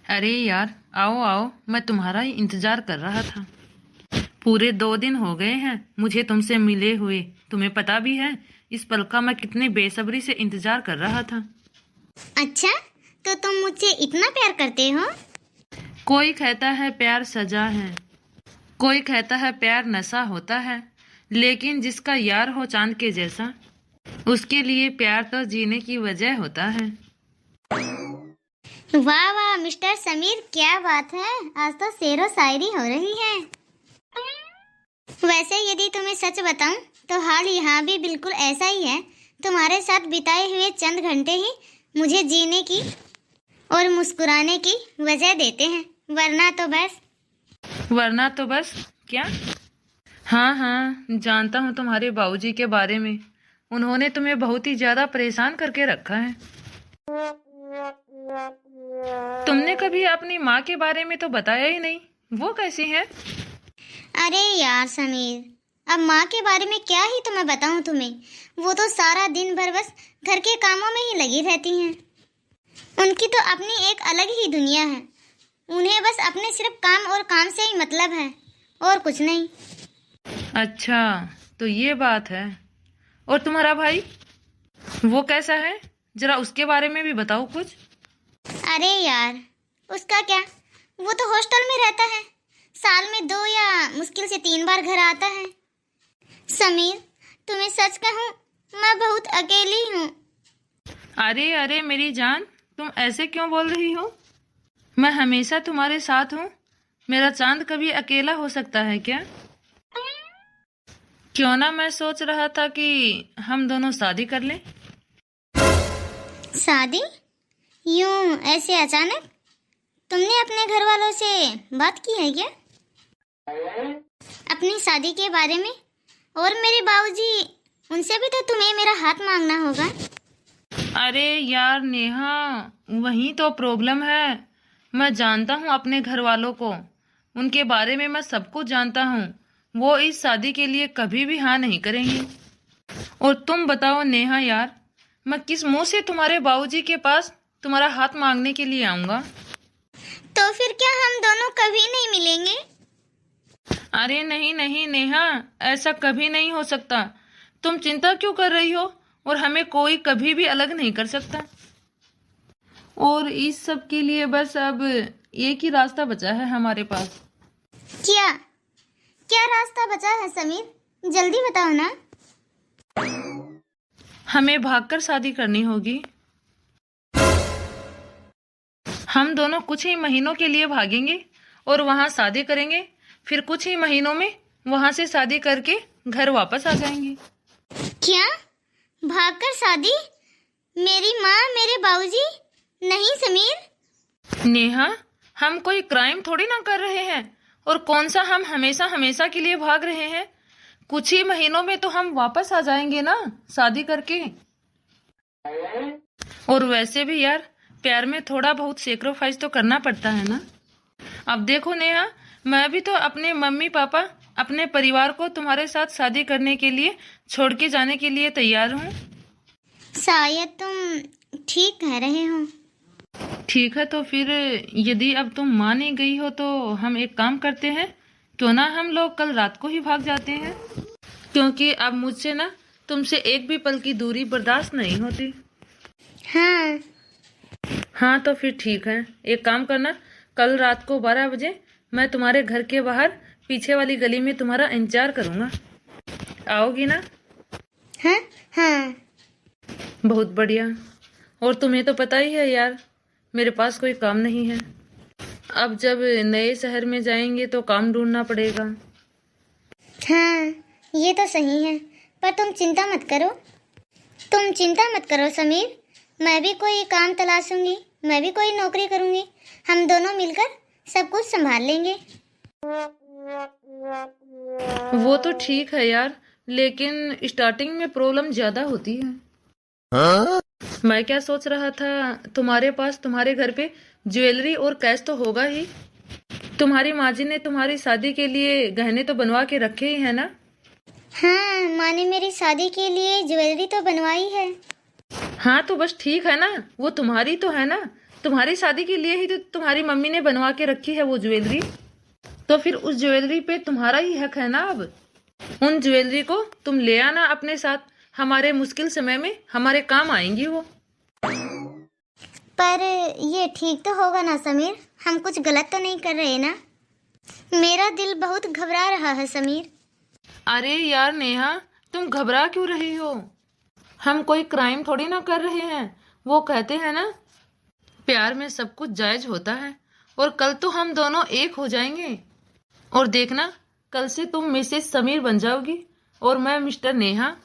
अरे यार, आओ आओ, मैं तुम्हारा ही इंतजार कर रहा था। पूरे 2 दिन हो गए हैं मुझे तुमसे मिले हुए। तुम्हें पता भी है इस पल का मैं कितने बेसब्री से इंतजार कर रहा था। अच्छा, तो तुम मुझसे इतना प्यार करते हो? कोई कहता है प्यार सजा है, कोई कहता है प्यार नशा होता है, लेकिन जिसका यार हो चांद के जैसा, उसके लिए प्यार तो जीने की वजह होता है। वाह वाह मिस्टर समीर, क्या बात है, आज तो शेरो शायरी हो रही है। वैसे यदि तुम्हें सच बताऊं तो हाल यहाँ भी बिल्कुल ऐसा ही है। तुम्हारे साथ बिताए हुए चंद घंटे ही मुझे जीने की और मुस्कुराने की वजह देते हैं, वरना तो बस क्या? हाँ हाँ, जानता हूँ तुम्हारे बाबूजी के बारे में। उन्होंने तुम्हें बहुत ही ज्यादा परेशान करके रखा है। तुमने कभी अपनी माँ के बारे में तो बताया ही नहीं, वो कैसी है? अरे यार समीर, अब माँ के बारे में क्या ही तो मैं बताऊं तुम्हें। वो तो सारा दिन भर बस घर के कामों में ही लगी रहती हैं। उनकी तो अपनी एक अलग ही दुनिया है। उन्हें बस अपने सिर्फ काम और काम से ही मतलब है, और कुछ नहीं। अच्छा, तो ये बात है। और तुम्हारा भाई, वो कैसा है? जरा उसके बारे में भी बताओ कुछ। अरे यार, उसका क्या, वो तो हॉस्टल में रहता है। साल में 2 या मुश्किल से 3 बार घर आता है। समीर, तुम्हें सच कहूँ, मैं बहुत अकेली हूँ। अरे अरे मेरी जान, तुम ऐसे क्यों बोल रही हो? मैं हमेशा तुम्हारे साथ हूँ। मेरा चांद कभी अकेला हो सकता है क्या? क्यों ना, मैं सोच रहा था कि हम दोनों शादी कर लें। शादी? यूं ऐसे अचानक? तुमने अपने घर वालों से बात की है क्या अपनी शादी के बारे में? और मेरे बाबूजी, उनसे भी तो तुम्हें मेरा हाथ मांगना होगा। अरे यार नेहा, वही तो प्रॉब्लम है। मैं जानता हूँ अपने घर वालों को, उनके बारे में मैं सब कुछ जानता हूँ। वो इस शादी के लिए कभी भी हाँ नहीं करेंगे। और तुम बताओ नेहा यार, मैं किस मुंह से तुम्हारे बाबूजी के पास तुम्हारा हाथ मांगने के लिए आऊंगा? तो फिर क्या हम दोनों कभी नहीं मिलेंगे? अरे नहीं नहीं नेहा, ऐसा कभी नहीं हो सकता। तुम चिंता क्यों कर रही हो? और हमें कोई कभी भी अलग नहीं कर सकता। और इस सब के लिए बस अब एक ही रास्ता बचा है हमारे पास। क्या क्या रास्ता बचा है समीर? जल्दी बताओ ना। हमें भागकर शादी करनी होगी। हम दोनों कुछ ही महीनों के लिए भागेंगे और वहां शादी करेंगे। फिर कुछ ही महीनों में वहां से शादी करके घर वापस आ जाएंगे। क्या? भागकर शादी? मेरी माँ, मेरे बाबूजी? नहीं समीर। नेहा, हम कोई क्राइम थोड़ी ना कर रहे हैं। और कौन सा हम हमेशा हमेशा के लिए भाग रहे हैं? कुछ ही महीनों में तो हम वापस आ जाएंगे ना, शादी करके। और वैसे भी यार, प्यार में थोड़ा बहुत सेक्रीफाइस तो करना पड़ता है ना। अब देखो नेहा, मैं भी तो अपने मम्मी पापा, अपने परिवार को तुम्हारे साथ शादी करने के लिए छोड़ के जाने के लिए तैयार हूँ। शायद तुम ठीक कह रहे हो। ठीक है, तो फिर यदि अब तुम मान नहीं गई हो तो हम एक काम करते हैं। क्यों ना हम लोग कल रात को ही भाग जाते हैं, क्योंकि अब मुझसे ना तुमसे एक भी पल की दूरी बर्दाश्त नहीं होती। हाँ। हाँ तो फिर ठीक है, एक काम करना, कल रात को 12 बजे मैं तुम्हारे घर के बाहर पीछे वाली गली में तुम्हारा इंतजार करूंगा। आओगी ना? हाँ हाँ। बहुत बढ़िया। और तुम्हें तो पता ही है यार, मेरे पास कोई काम नहीं है। अब जब नए शहर में जाएंगे तो काम ढूंढना पड़ेगा। हाँ, ये तो सही है, पर तुम चिंता मत करो। तुम चिंता मत करो समीर, मैं भी कोई काम तलाशूंगी, मैं भी कोई नौकरी करूंगी। हम दोनों मिलकर सब कुछ संभाल लेंगे। वो तो ठीक है यार, लेकिन स्टार्टिंग में प्रॉब्लम ज्यादा होती है। मैं क्या सोच रहा था, तुम्हारे पास तुम्हारे घर पे ज्वेलरी और कैश तो होगा ही। तुम्हारी माँ जी ने तुम्हारी शादी के लिए गहने तो बनवा के रखे ही है ना? हाँ, माँ ने मेरी शादी के लिए ज्वेलरी तो बनवाई है। हाँ तो बस ठीक है ना, वो तुम्हारी तो है ना, तुम्हारी शादी के लिए ही तो तुम्हारी मम्मी ने बनवा के रखी है वो ज्वेलरी, तो फिर उस ज्वेलरी पे तुम्हारा ही हक है ना। अब उन ज्वेलरी को तुम ले आना अपने साथ, हमारे मुश्किल समय में हमारे काम आएंगी वो। पर ये ठीक तो होगा ना समीर? हम कुछ गलत तो नहीं कर रहे ना? मेरा दिल बहुत घबरा रहा है समीर। अरे यार नेहा, तुम घबरा क्यों रही हो? हम कोई क्राइम थोड़ी ना कर रहे हैं। वो कहते हैं ना, प्यार में सब कुछ जायज होता है। और कल तो हम दोनों एक हो जाएंगे, और देखना कल से तुम मिसेस समीर बन जाओगी और मैं मिस्टर नेहा।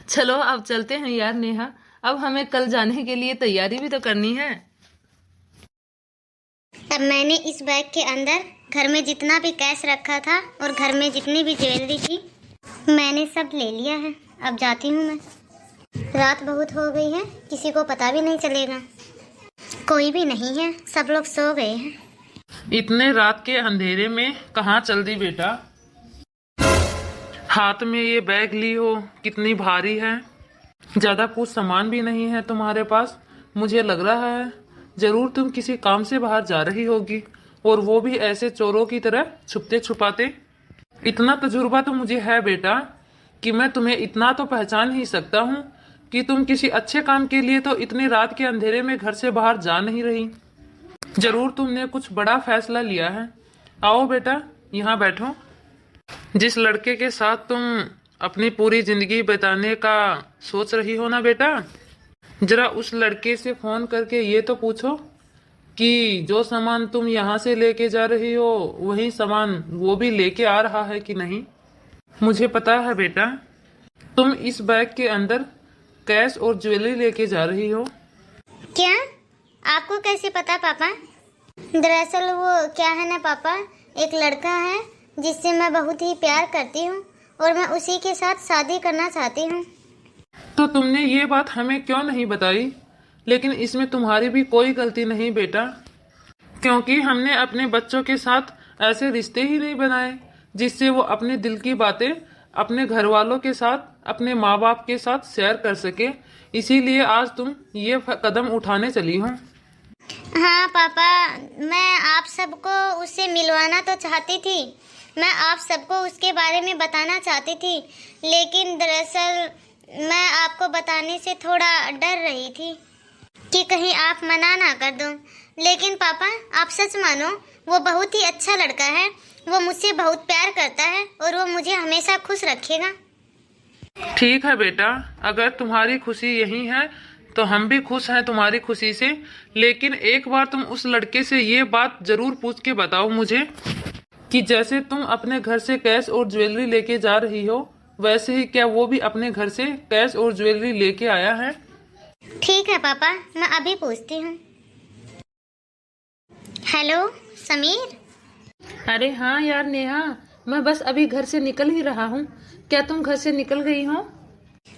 चलो अब चलते हैं यार नेहा, अब हमें कल जाने के लिए तैयारी भी तो करनी है। अब मैंने इस बैग के अंदर घर में जितना भी कैश रखा था और घर में जितनी भी ज्वेलरी थी मैंने सब ले लिया है। अब जाती हूँ मैं। रात बहुत हो गई है, किसी को पता भी नहीं चलेगा। कोई भी नहीं है, सब लोग सो गए हैं। इतने रात के अंधेरे में कहाँ चल दी बेटा? हाथ में ये बैग ली हो, कितनी भारी है। ज्यादा कुछ सामान भी नहीं है तुम्हारे पास। मुझे लग रहा है जरूर तुम किसी काम से बाहर जा रही होगी, और वो भी ऐसे चोरों की तरह छुपते छुपाते। इतना तजुर्बा तो मुझे है बेटा कि मैं तुम्हें इतना तो पहचान ही सकता हूँ कि तुम किसी अच्छे काम के लिए तो इतनी रात के अंधेरे में घर से बाहर जा नहीं रही। जरूर तुमने कुछ बड़ा फैसला लिया है। आओ बेटा, यहाँ बैठो। जिस लड़के के साथ तुम अपनी पूरी जिंदगी बिताने का सोच रही हो ना बेटा, जरा उस लड़के से फोन करके ये तो पूछो कि जो सामान तुम यहाँ से लेके जा रही हो वही सामान वो भी लेके आ रहा है कि नहीं। मुझे पता है बेटा, तुम इस बैग के अंदर कैश और ज्वेलरी लेके जा रही हो। क्या? आपको कैसे पता पापा? दरअसल वो क्या है ना पापा, एक लड़का है जिससे मैं बहुत ही प्यार करती हूँ और मैं उसी के साथ शादी करना चाहती हूँ। तो तुमने ये बात हमें क्यों नहीं बताई? लेकिन इसमें तुम्हारी भी कोई गलती नहीं बेटा, क्योंकि हमने अपने बच्चों के साथ ऐसे रिश्ते ही नहीं बनाए जिससे वो अपने दिल की बातें अपने घर वालों के साथ, अपने माँ बाप के साथ शेयर कर सके। इसीलिए आज तुम ये कदम उठाने चली हो। हाँ पापा, मैं आप सबको उससे मिलवाना तो चाहती थी, मैं आप सबको उसके बारे में बताना चाहती थी, लेकिन दरअसल मैं आपको बताने से थोड़ा डर रही थी कि कहीं आप मना ना कर दो। लेकिन पापा आप सच मानो, वो बहुत ही अच्छा लड़का है, वो मुझसे बहुत प्यार करता है और वो मुझे हमेशा खुश रखेगा। ठीक है बेटा, अगर तुम्हारी खुशी यही है तो हम भी खुश हैं तुम्हारी खुशी से। लेकिन एक बार तुम उस लड़के से ये बात जरूर पूछ के बताओ मुझे कि जैसे तुम अपने घर से कैश और ज्वेलरी लेके जा रही हो, वैसे ही क्या वो भी अपने घर से कैश और ज्वेलरी लेके आया है? ठीक है पापा, मैं अभी पूछती हूँ। हेलो समीर। अरे हाँ यार नेहा, मैं बस अभी घर से निकल ही रहा हूँ। क्या तुम घर से निकल गई हो?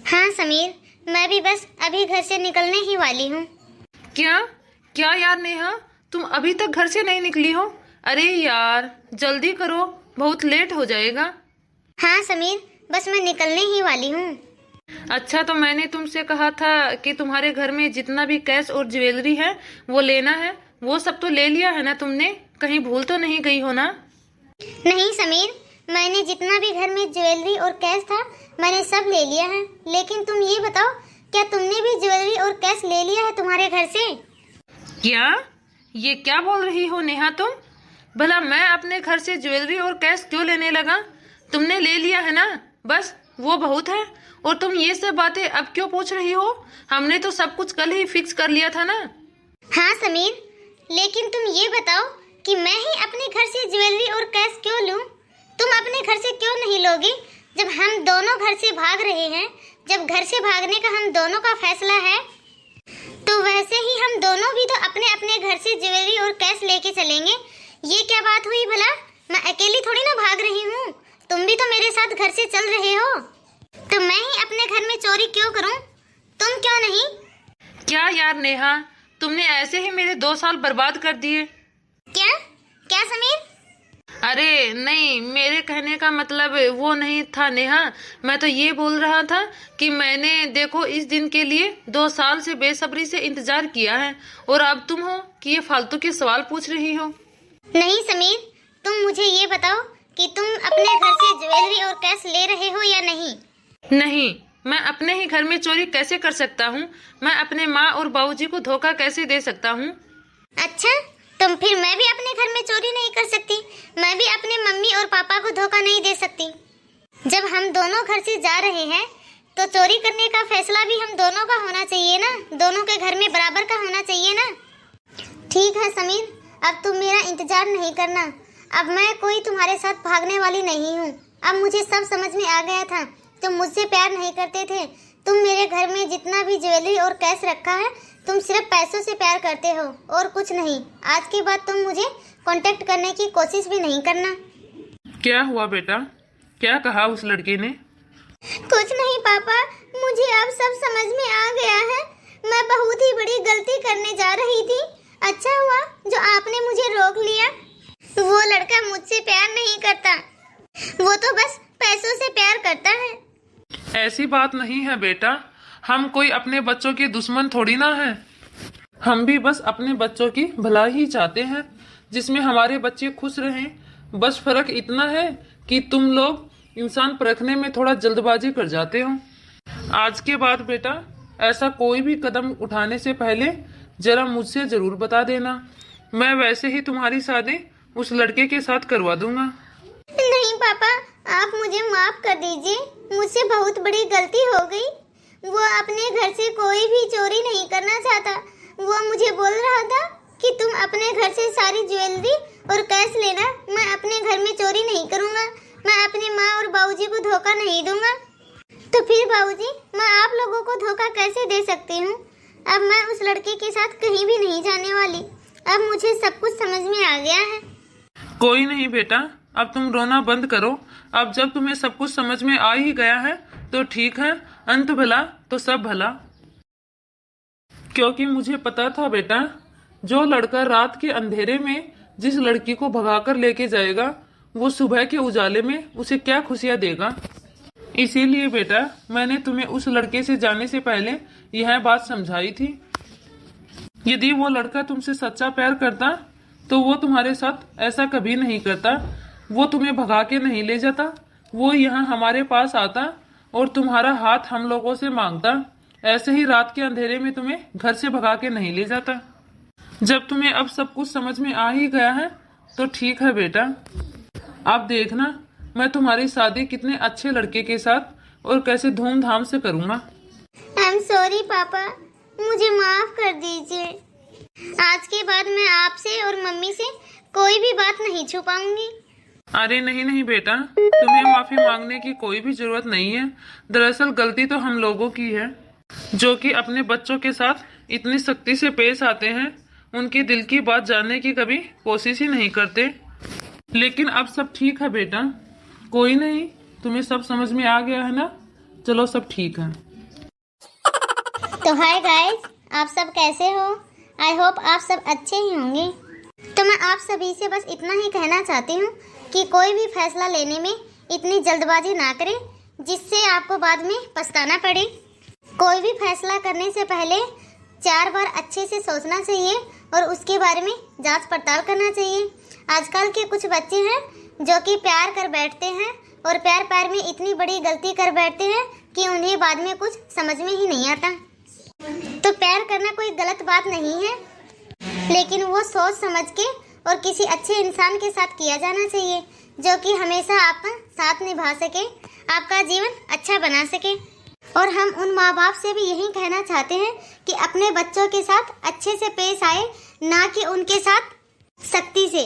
हाँ समीर, मैं भी बस अभी घर से निकलने ही वाली हूँ। क्या क्या यार नेहा, तुम अभी तक घर से नहीं निकली हो? अरे यार जल्दी करो, बहुत लेट हो जाएगा। हाँ समीर, बस मैं निकलने ही वाली हूँ। अच्छा, तो मैंने तुमसे कहा था कि तुम्हारे घर में जितना भी कैश और ज्वेलरी है वो लेना है, वो सब तो ले लिया है ना तुमने? कहीं भूल तो नहीं गई हो ना? नहीं समीर, मैंने जितना भी घर में ज्वेलरी और कैश था मैंने सब ले लिया है। लेकिन तुम ये बताओ, क्या तुमने भी ज्वेलरी और कैश ले लिया है तुम्हारे घर से? क्या? ये क्या बोल रही हो नेहा तुम? भला मैं अपने घर से ज्वेलरी और कैश क्यों लेने लगा? तुमने ले लिया है ना, बस वो बहुत है। और तुम ये सब बातें अब क्यों पूछ रही हो? हमने तो सब कुछ कल ही फिक्स कर लिया था ना। हाँ समीर, लेकिन तुम ये बताओ कि मैं ही अपने घर से ज्वेलरी और कैश क्यों लूं? तुम अपने घर से क्यों नहीं लोगी? जब हम दोनों घर से भाग रहे हैं, जब घर से भागने का हम दोनों का फैसला है, तो वैसे ही हम दोनों भी तो अपने अपने घर से ज्वेलरी और कैश लेके चलेंगे। ये क्या बात हुई भला? मैं अकेली थोड़ी ना भाग रही हूँ, तुम भी तो मेरे साथ घर से चल रहे हो। तो मैं ही अपने घर में चोरी क्यों करूँ, तुम क्यों नहीं? क्या यार नेहा, तुमने ऐसे ही मेरे 2 साल बर्बाद कर दिए। क्या क्या समीर? अरे नहीं, मेरे कहने का मतलब वो नहीं था नेहा। मैं तो ये बोल रहा था कि मैंने देखो इस दिन के लिए 2 साल से बेसब्री से इंतजार किया है, और अब तुम हो कि ये फालतू के सवाल पूछ रही हो। नहीं समीर, तुम मुझे ये बताओ कि तुम अपने घर से ज्वेलरी और कैश ले रहे हो या नहीं। नहीं, मैं अपने ही घर में चोरी कैसे कर सकता हूँ? मैं अपने माँ और बाबूजी को धोखा कैसे दे सकता हूँ? अच्छा, तुम फिर मैं भी अपने घर में चोरी नहीं कर सकती? मैं भी अपने मम्मी और पापा को धोखा नहीं दे सकती? जब हम दोनों घर से जा रहे हैं तो चोरी करने का फैसला भी हम दोनों का होना चाहिए ना, दोनों के घर में बराबर का होना चाहिए ना। ठीक है समीर, अब तुम मेरा इंतजार नहीं करना। अब मैं कोई तुम्हारे साथ भागने वाली नहीं हूँ। अब मुझे सब समझ में आ गया था, तुम मुझसे प्यार नहीं करते थे। तुम मेरे घर में जितना भी ज्वेलरी और कैश रखा है, तुम सिर्फ पैसों से प्यार करते हो और कुछ नहीं। आज के बाद तुम मुझे कांटेक्ट करने की कोशिश भी नहीं करना। क्या हुआ बेटा? क्या कहा उस लड़के ने? कुछ नहीं पापा, मुझे अब सब समझ में आ गया है। मैं बहुत ही बड़ी गलती करने जा रही थी। अच्छा हुआ जो आपने मुझे रोक लिया। वो लड़का मुझसे प्यार नहीं करता, वो तो बस पैसों से प्यार करता है। ऐसी बात नहीं है बेटा, हम कोई अपने बच्चों के दुश्मन थोड़ी ना है। हम भी बस अपने बच्चों की भलाई ही चाहते हैं, जिसमें हमारे बच्चे खुश रहें। बस फर्क इतना है कि तुम लोग इंसान परखने में थोड़ा जल्दबाजी कर जाते हो। आज के बाद बेटा ऐसा कोई भी कदम उठाने से पहले जरा मुझसे जरूर बता देना। मैं वैसे ही तुम्हारी शादी उस लड़के के साथ करवा दूंगा। नहीं पापा, आप मुझे माफ कर दीजिए, मुझसे बहुत बड़ी गलती हो गई। वो अपने घर से कोई भी चोरी नहीं करना चाहता। वो मुझे बोल रहा था कि तुम अपने घर से सारी ज्वेलरी और कैश लेना, मैं अपने घर में चोरी नहीं करूँगा, मैं अपनी माँ और बाबूजी को धोखा नहीं दूंगा। तो फिर बाबूजी, मैं आप लोगों को धोखा कैसे दे सकती हूँ? अब मैं उस लड़के के साथ कहीं भी नहीं जाने वाली। अब मुझे सब कुछ समझ में आ गया है। कोई नहीं बेटा, अब तुम रोना बंद करो। अब जब तुम्हें सब कुछ समझ में आ ही गया है तो ठीक है, अंत भला तो सब भला। क्योंकि मुझे पता था बेटा, जो लड़का रात के अंधेरे में जिस लड़की को भगाकर लेके जाएगा, वो सुबह के उजाले में उसे क्या खुशियां देगा। इसीलिए बेटा मैंने तुम्हें उस लड़के से जाने से पहले यह बात समझाई थी। यदि वो लड़का तुमसे सच्चा प्यार करता तो वो तुम्हारे साथ ऐसा कभी नहीं करता। वो तुम्हें भगा के नहीं ले जाता, वो यहाँ हमारे पास आता और तुम्हारा हाथ हम लोगों से मांगता। ऐसे ही रात के अंधेरे में तुम्हें घर से भगा के नहीं ले जाता। जब तुम्हें अब सब कुछ समझ में आ ही गया है तो ठीक है बेटा। अब देखना मैं तुम्हारी शादी कितने अच्छे लड़के के साथ और कैसे धूमधाम से करूँगा। आई एम सॉरी पापा, मुझे माफ कर दीजिए। आज के बाद मैं आपसे और मम्मी से कोई भी बात नहीं छुपाऊंगी। अरे नहीं नहीं बेटा, तुम्हें माफी मांगने की कोई भी जरूरत नहीं है। दरअसल गलती तो हम लोगों की है, जो कि अपने बच्चों के साथ इतनी सख्ती से पेश आते हैं, उनके दिल की बात जानने की कभी कोशिश ही नहीं करते। लेकिन अब सब ठीक है बेटा, कोई नहीं, तुम्हें सब समझ में आ गया है ना। चलो सब ठीक है। तो हाय गाइस, आप सब कैसे हो? आई होप आप सब अच्छे ही होंगे। तो मैं आप सभी से बस इतना ही कहना चाहती हूँ कि कोई भी फैसला लेने में इतनी जल्दबाजी ना करें जिससे आपको बाद में पछताना पड़े। कोई भी फैसला करने से पहले 4 बार अच्छे से सोचना चाहिए और उसके बारे में जांच पड़ताल करना चाहिए। आजकल के कुछ बच्चे हैं जो कि प्यार कर बैठते हैं और प्यार में इतनी बड़ी गलती कर बैठते हैं कि उन्हें बाद में कुछ समझ में ही नहीं आता। तो प्यार करना कोई गलत बात नहीं है, लेकिन वो सोच समझ के और किसी अच्छे इंसान के साथ किया जाना चाहिए, जो कि हमेशा आपका साथ निभा सके, आपका जीवन अच्छा बना सके। और हम उन माँ बाप से भी यही कहना चाहते हैं कि अपने बच्चों के साथ अच्छे से पेश आए, ना कि उनके साथ सख्ती से।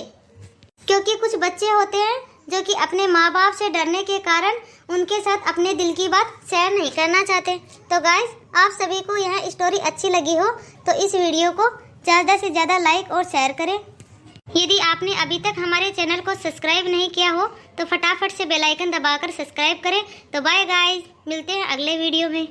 क्योंकि कुछ बच्चे होते हैं जो कि अपने माँ बाप से डरने के कारण उनके साथ अपने दिल की बात शेयर नहीं करना चाहते। तो गाइस, आप सभी को यह स्टोरी अच्छी लगी हो तो इस वीडियो को ज़्यादा से ज़्यादा लाइक और शेयर करें। यदि आपने अभी तक हमारे चैनल को सब्सक्राइब नहीं किया हो तो फटाफट से बेल आइकन दबाकर सब्सक्राइब करें। तो बाय गाइस, मिलते हैं अगले वीडियो में।